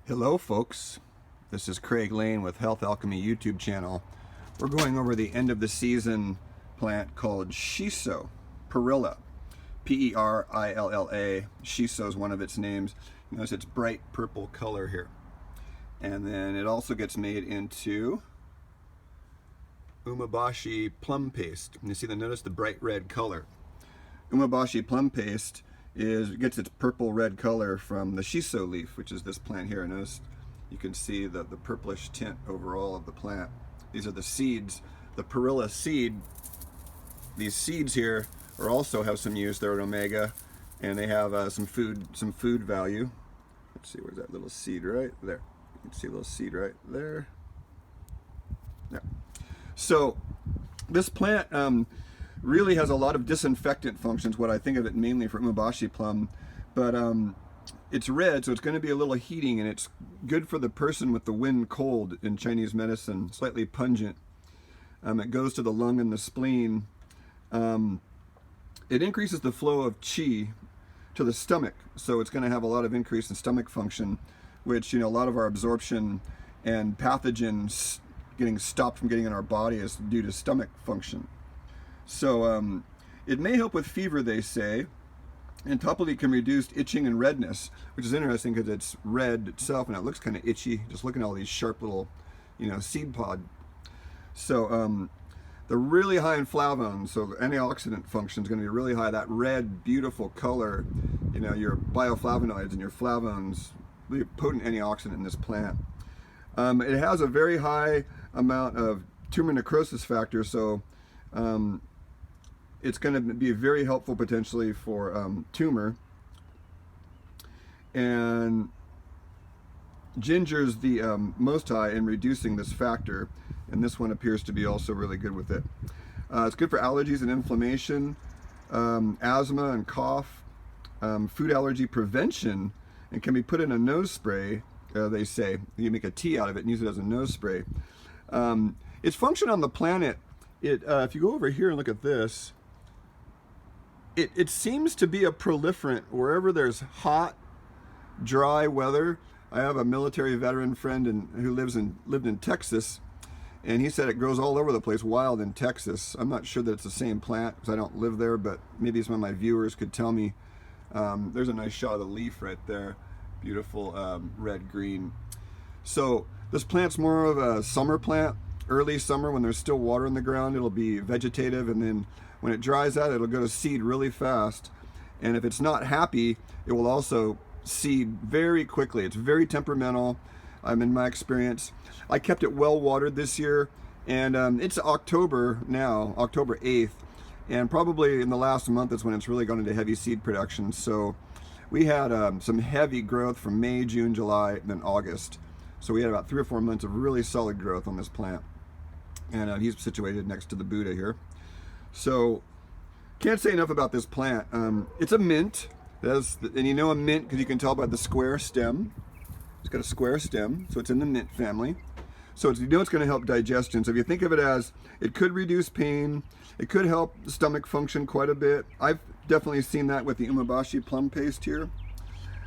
Hello folks, this is Craig Lane with Health Alchemy YouTube channel. We're going over the end of the season plant called Shiso, Perilla, P-E-R-I-L-L-A. Shiso is one of its names. Notice its bright purple color here. And then it also gets made into Umeboshi plum paste. And you see notice the bright red color. Umeboshi plum paste gets its purple red color from the Shiso leaf, which is this plant here. Notice you can see the purplish tint overall of the plant. These are the seeds, the Perilla seed. These seeds here also have some use. They're an omega, and they have some food value. Let's see, where's that little seed right there? You can see a little seed right there. Yeah. So this plant really has a lot of disinfectant functions, what I think of it mainly for Umeboshi plum, but it's red, so it's going to be a little heating, and it's good for the person with the wind cold in Chinese medicine, slightly pungent. It goes to the lung and the spleen. It increases the flow of qi to the stomach, so it's going to have a lot of increase in stomach function, which, you know, a lot of our absorption and pathogens getting stopped from getting in our body is due to stomach function. So it may help with fever, they say, and topically can reduce itching and redness, which is interesting because it's red itself and it looks kind of itchy, just looking at all these sharp little, you know, seed pod. So they're really high in flavonoids, so the antioxidant function is going to be really high. That red, beautiful color, you know, your bioflavonoids and your flavonoids, really potent antioxidant in this plant. It has a very high amount of tumor necrosis factor, so it's going to be very helpful potentially for tumor. And ginger's the most high in reducing this factor, and this one appears to be also really good with it. It's good for allergies and inflammation, asthma and cough, food allergy prevention, and can be put in a nose spray. They say you make a tea out of it and use it as a nose spray. Its function on the planet, if you go over here and look at this, it seems to be a proliferant wherever there's hot, dry weather. I have a military veteran friend who lived in Texas, and he said it grows all over the place, wild in Texas. I'm not sure that it's the same plant because I don't live there, but maybe some of my viewers could tell me. There's a nice shot of the leaf right there, beautiful red-green. So this plant's more of a summer plant. Early summer, when there's still water in the ground, it'll be vegetative, and then when it dries out, it'll go to seed really fast. And if it's not happy, it will also seed very quickly. It's very temperamental, in my experience. I kept it well watered this year, and it's October now, October 8th, and probably in the last month is when it's really gone into heavy seed production. So we had some heavy growth from May, June, July, and then August. So we had about 3 or 4 months of really solid growth on this plant. And he's situated next to the Buddha here. So can't say enough about this plant. It's a mint, and you know a mint because you can tell by the square stem. It's got a square stem, so it's in the mint family. So you know it's going to help digestion. So if you think of it as, it could reduce pain, it could help the stomach function quite a bit. I've definitely seen that with the Umeboshi plum paste here.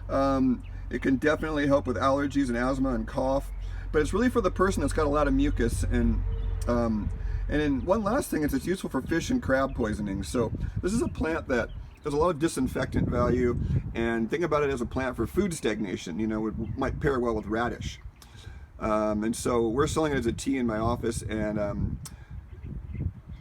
It can definitely help with allergies and asthma and cough, but it's really for the person that's got a lot of mucus. And then one last thing is it's useful for fish and crab poisoning. So this is a plant that has a lot of disinfectant value, and think about it as a plant for food stagnation. You know, it might pair well with radish. And so we're selling it as a tea in my office, and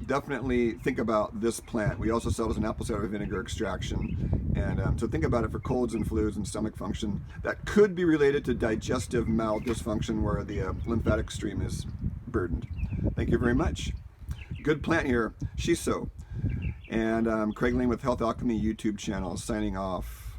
definitely think about this plant. We also sell it as an apple cider vinegar extraction, and so think about it for colds and flus and stomach function that could be related to digestive maldysfunction where the lymphatic stream is burdened. Thank you very much. Good plant here, Shiso. And Craig Lane with Health Alchemy YouTube channel signing off.